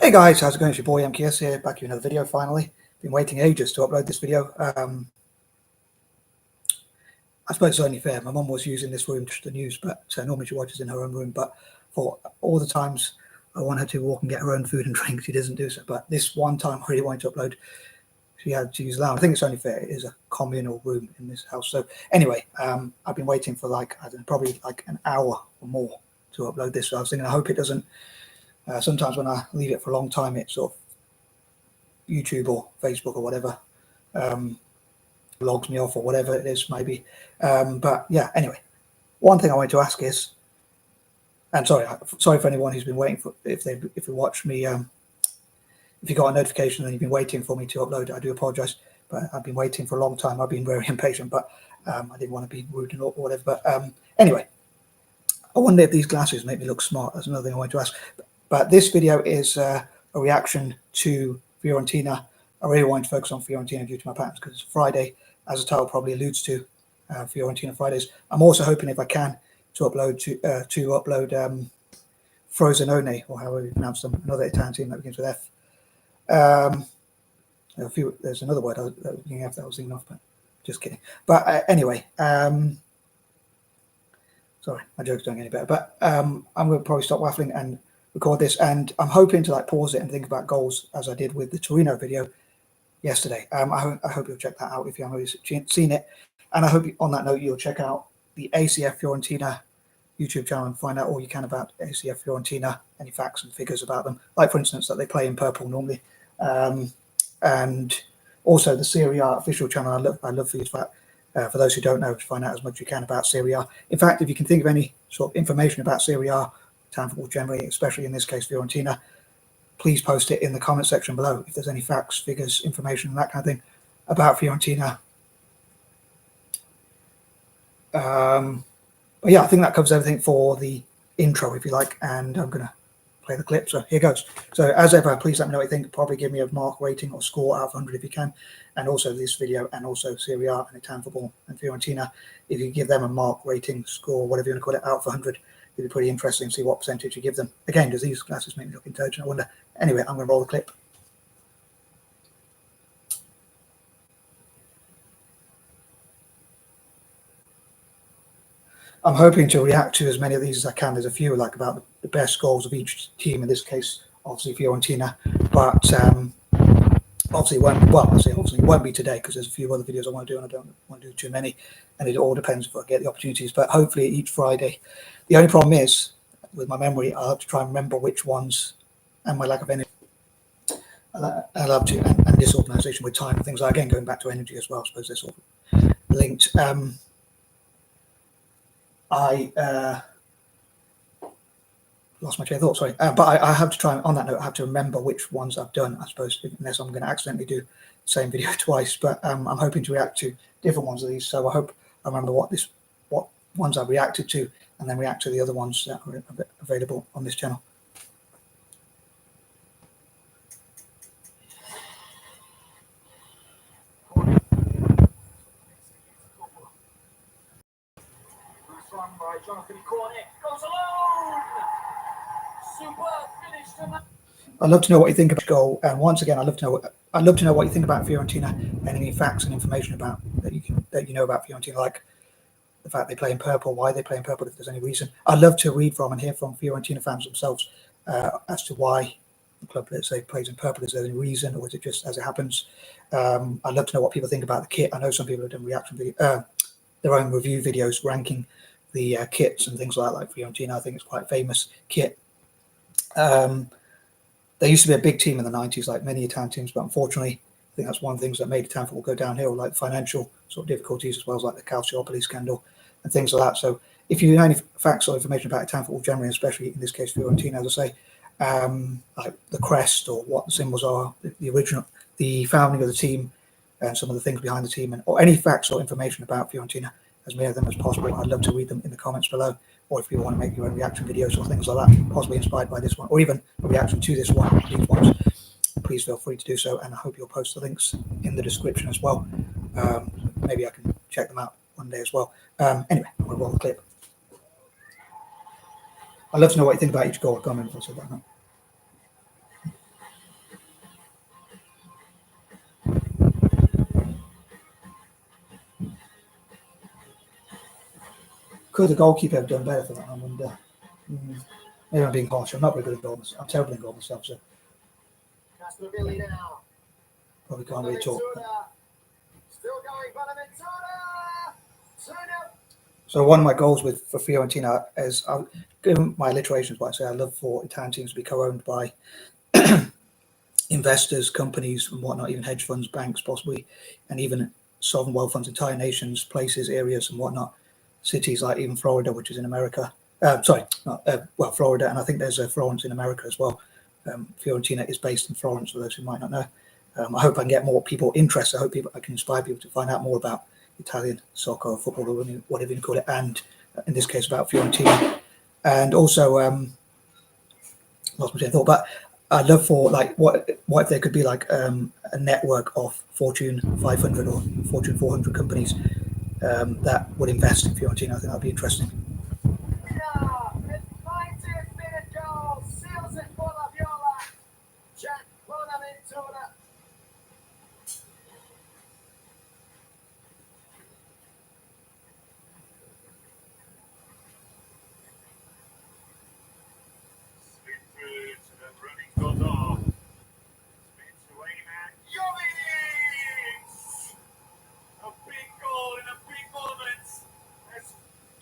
Hey guys, how's it going? It's your boy M.K.S here, back with another video finally. Been waiting ages to upload this video. I suppose it's only fair. My mum was using this room to news, but normally she watches in her own room. But for all the times I want her to walk and get her own food and drink, she doesn't do so. But this one time I really wanted to upload, she had to use the lounge. I think it's only fair. It is a communal room in this house. So anyway, I've been waiting for probably an hour or more to upload this. So I was thinking, I hope it doesn't. Sometimes when I leave it for a long time, it sort of YouTube or Facebook or whatever logs me off or whatever it is, maybe. But yeah, anyway, one thing I wanted to ask is, and sorry for anyone who's been waiting for, if you watch me, if you got a notification and you've been waiting for me to upload, I do apologize, but I've been waiting for a long time. I've been very impatient, but I didn't want to be rude or whatever. But anyway, I wonder if these glasses make me look smart. That's another thing I wanted to ask. But this video is a reaction to Fiorentina. I really want to focus on Fiorentina due to my patterns because it's Friday, as the title probably alludes to, Fiorentina Fridays. I'm also hoping, if I can, to upload Frosinone, or however you pronounce them, another Italian team that begins with F. There's another word that was thinking of, but just kidding. But anyway, sorry, my jokes don't get any better. But I'm going to probably stop waffling and record this, and I'm hoping to pause it and think about goals as I did with the Torino video yesterday. I hope you'll check that out if you haven't seen it, and I hope on that note you'll check out the A.C.F Fiorentina YouTube channel and find out all you can about A.C.F Fiorentina, any facts and figures about them, like for instance that they play in purple normally, and also the Serie A official channel. I love for you to for those who don't know, to find out as much as you can about Serie A. In fact, if you can think of any sort of information about Serie A, town football generally, especially in this case Fiorentina, please post it in the comment section below if there's any facts, figures, information, and that kind of thing about Fiorentina. But yeah, I think that covers everything for the intro, if you like, and I'm going to play the clip. So here goes. So as ever, please let me know what you think. Probably give me a mark, rating, or score out of 100 if you can, and also this video, and also Serie A and Italian football and Fiorentina. If you give them a mark, rating, score, whatever you want to call it, out of 100, it'd be pretty interesting to see what percentage you give them. Again, does these glasses make me look intelligent? I wonder. Anyway, I'm going to roll the clip. I'm hoping to react to as many of these as I can. There's a few about the best goals of each team. In this case, obviously Fiorentina, but obviously it won't be today because there's a few other videos I want to do, and I don't want to do too many, and it all depends if I get the opportunities. But hopefully each Friday. The only problem is with my memory, I'll have to try and remember which ones, and my lack of energy. I'll have to, and disorganization with time and things like, again, going back to energy as well. I suppose they're sort of linked. I lost my train of thought, sorry. But I have to try, on that note, I have to remember which ones I've done, I suppose, unless I'm going to accidentally do the same video twice. But I'm hoping to react to different ones of these, so I hope I remember what ones I've reacted to, and then react to the other ones that are available on this channel. I'd love to know what you think about the goal, and once again, I'd love to know what you think about Fiorentina, and any facts and information about that you know about Fiorentina, like the fact they play in purple, why they play in purple, if there's any reason. I'd love to read from and hear from Fiorentina fans themselves as to why the club, let's say, plays in purple. Is there any reason, or is it just as it happens? I'd love to know what people think about the kit. I know some people have done their own review videos ranking the kits and things like Fiorentina. I think it's quite a famous kit. They used to be a big team in the 90s, like many Italian teams, but unfortunately, I think that's one of the things that made Italian football go downhill, like financial sort of difficulties, as well as like the Calciopoli scandal and things like that. So if you know any facts or information about Italian football generally, especially in this case Fiorentina, as I say, like the crest or what the symbols are, the founding of the team, and some of the things behind the team, or any facts or information about Fiorentina, as many of them as possible, I'd love to read them in the comments below. Or if you want to make your own reaction videos or things like that, possibly inspired by this one, or even a reaction to this one, these ones, please feel free to do so. And I hope you'll post the links in the description as well. Maybe I can check them out one day as well. Anyway, I'm going to roll the clip. I'd love to know what you think about each goal. Comment if I said that. Could the goalkeeper have done better for that? I wonder. Maybe I'm being harsh. I'm not very good at goals. I'm terrible in goal myself, so probably can't really talk. So one of my goals for Fiorentina is, given my alliterations, but I say I love for Italian teams to be co-owned by investors, companies, and whatnot, even hedge funds, banks, possibly, and even sovereign wealth funds, entire nations, places, areas, and whatnot. Cities like even Florida, which is in America. Florida, and I think there's a Florence in America as well. Fiorentina is based in Florence, for those who might not know. I hope I can get more people interested. I hope I can inspire people to find out more about Italian soccer or football, or whatever you call it, and in this case about Fiorentina. And also, lost my train of thought, but I'd love for, like, what if there could be like a network of Fortune 500 or Fortune 400 companies that would invest in Fiorentina. I think that'd be interesting.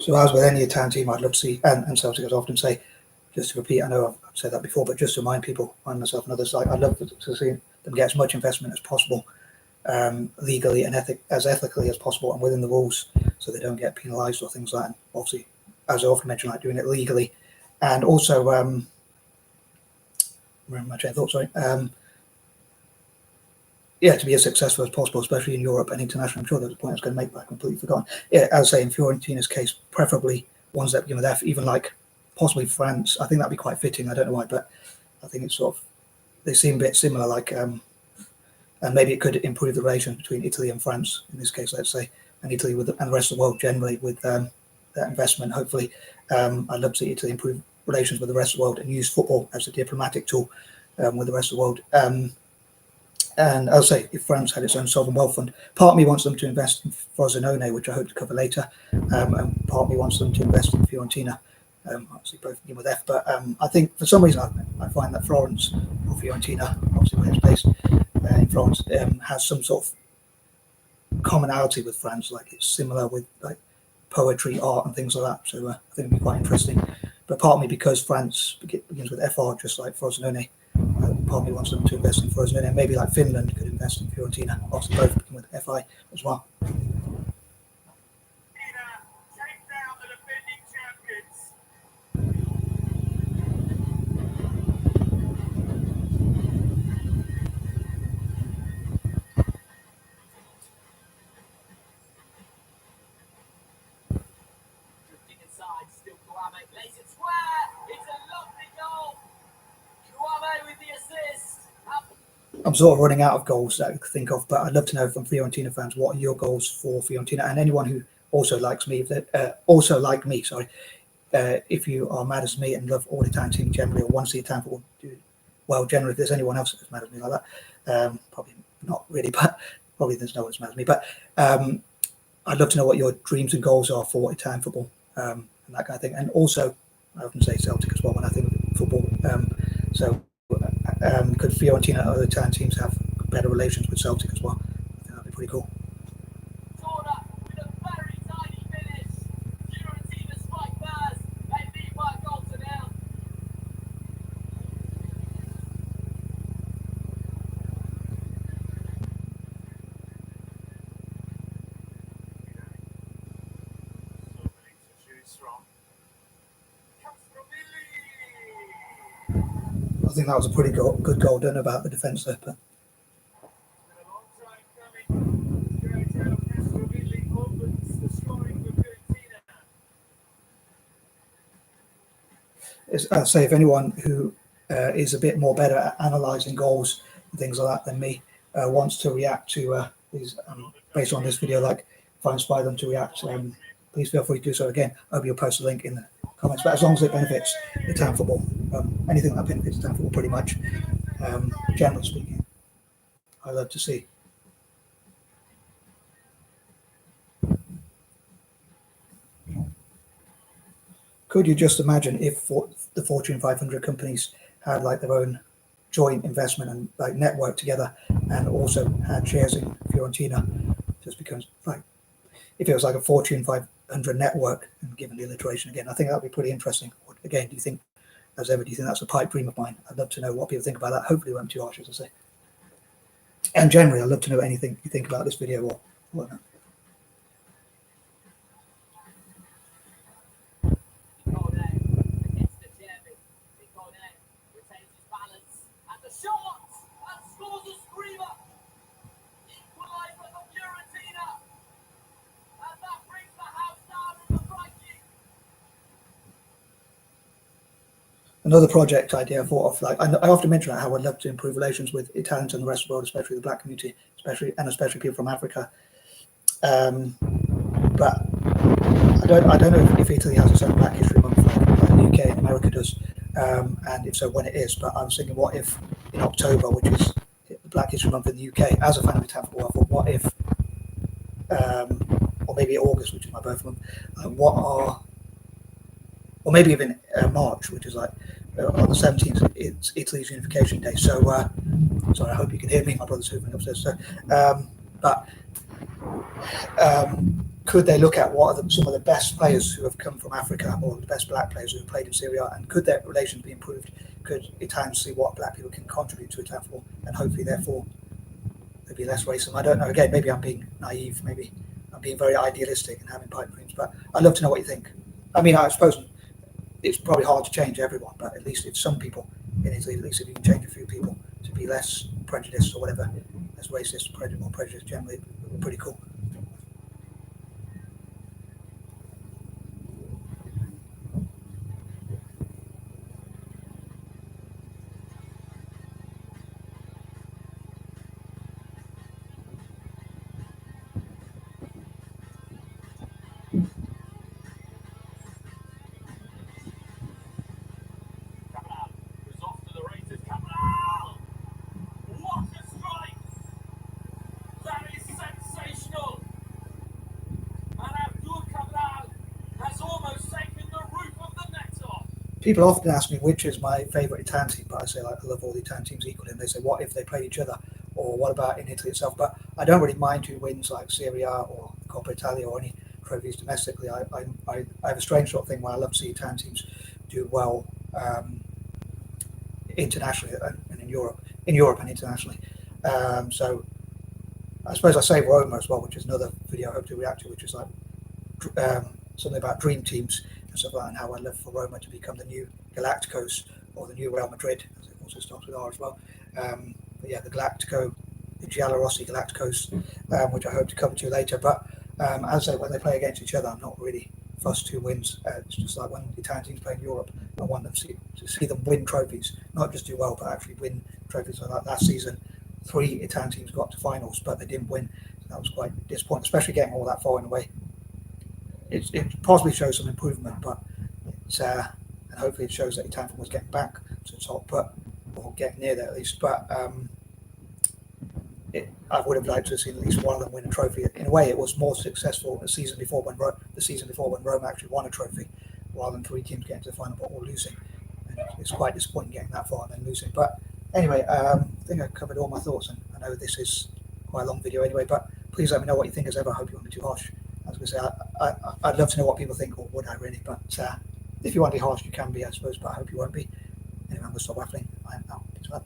So as with any Italian team, I'd love to see, and Celtic, as I often say, just to repeat, I know I've said that before, but just to remind people, remind myself and others, like, I'd love to see them get as much investment as possible, legally and as ethically as possible, and within the rules, so they don't get penalised or things like that. And obviously, as I often mention, like doing it legally, and also, remember my train of thought, sorry. To be as successful as possible, especially in Europe and international. I'm sure there's a point I was going to make, but I completely forgotten. As I say, in Fiorentina's case, preferably ones that begin with F, even like possibly France. I think that'd be quite fitting. I don't know why, but I think it's sort of, they seem a bit similar, like, and maybe it could improve the relations between Italy and France, in this case, let's say, and Italy and the rest of the world generally with that investment, hopefully. I'd love to see Italy improve relations with the rest of the world and use football as a diplomatic tool with the rest of the world. And I'll say, if France had its own sovereign wealth fund, part of me wants them to invest in Frosinone, which I hope to cover later, and part of me wants them to invest in Fiorentina. Obviously, both begin with F, but I think for some reason I find that Florence, or Fiorentina, obviously where it's based in Florence, has some sort of commonality with France, like it's similar with like poetry, art, and things like that. So I think it'd be quite interesting. But part of me, because France begins with FR, just like Frosinone, part of me wants them to invest in Frosinone, and maybe like Finland could invest in Fiorentina. Obviously, both begin with FI as well. I'm sort of running out of goals that I could think of, but I'd love to know from Fiorentina fans, what are your goals for Fiorentina, and anyone who also likes me, if you are mad as me and love all Italian teams generally, or want to see Italian football do well generally, if there's anyone else that's mad as me like that, probably not really, but probably there's no one that's mad as me. But I'd love to know what your dreams and goals are for Italian football, and that kind of thing. And also, I often say Celtic as well when I think of football. Could Fiorentina and other Italian teams have better relations with Celtic as well? I think that'd be pretty cool. I think that was a pretty good goal done about the defence there. But I say, if anyone who is a bit more better at analysing goals and things like that than me wants to react to these, based on this video, like if I inspire them to react, please feel free to do so. Again, I hope you'll post a link in the comments, but as long as it benefits Italian football, anything that benefits Italian football pretty much, generally speaking, I love to see. could you just imagine if the Fortune 500 companies had like their own joint investment and like network together, and also had shares in Fiorentina, just because like if it was like a Fortune 500 network, and given the alliteration again, I think that'd be pretty interesting. Again, do you think, as ever, do you think that's a pipe dream of mine? I'd love to know what people think about that. Hopefully, it won't be too harsh, as I say. And generally, I'd love to know anything you think about this video or whatnot. Another project idea I thought of, like I often mention how I'd love to improve relations with Italians and the rest of the world, especially the Black community, especially people from Africa. But I don't know if Italy has its own Black History Month like the UK and America does, and if so, when it is. But I was thinking, what if in October, which is the Black History Month in the UK, as a fan of Italian football, I thought, what if, or maybe August, which is my birth month, or maybe even March, which is like on the 17th, it's Italy's Unification Day. So, sorry, I hope you can hear me. My brother's hoovering upstairs. So, but could they look at what are some of the best players who have come from Africa, or the best Black players who have played in Serie A, and could their relations be improved? Could Italians see what Black people can contribute to Italian football, and hopefully, therefore, there'd be less racism? I don't know. Again, maybe I'm being naive. Maybe I'm being very idealistic and having pipe dreams. But I'd love to know what you think. I mean, I suppose it's probably hard to change everyone, but at least if some people in Italy, at least if you can change a few people to be less prejudiced or whatever, less racist, more prejudiced generally, it would be pretty cool. People often ask me which is my favourite Italian team, but I say like I love all the Italian teams equally, and they say what if they played each other, or what about in Italy itself? But I don't really mind who wins like Serie A or Coppa Italia or any trophies domestically. I have a strange sort of thing where I love to see Italian teams do well internationally and in Europe and internationally. So I suppose I say Roma as well, which is another video I hope to react to, which is like something about dream teams and stuff like that, and how I'd love for Roma to become the new Galacticos or the new Real Madrid, as it also starts with R as well. But yeah, the Galactico, the Giallorossi Galacticos, which I hope to come to later. But as I say, when they play against each other, I'm not really fussed who wins. It's just like when the Italian teams play in Europe, I want them to see them win trophies, not just do well, but actually win trophies. Like last season, 3 Italian teams got to finals, but they didn't win. So that was quite disappointing, especially getting all that far in a way. It possibly shows some improvement, but and hopefully it shows that Italian football is getting back to the top, or getting near there at least. But I would have liked to have seen at least one of them win a trophy. In a way, it was more successful the season before when Rome actually won a trophy, rather than 3 teams getting to the final but all losing. And it's quite disappointing getting that far and then losing. But anyway, I think I covered all my thoughts, and I know this is quite a long video anyway. But please let me know what you think as ever. I hope you won't be too harsh. As I say, I'd love to know what people think, or would I really? But if you want to be harsh, you can be, I suppose. But I hope you won't be. Anyway, I'm going to stop waffling. I am now. Peace out.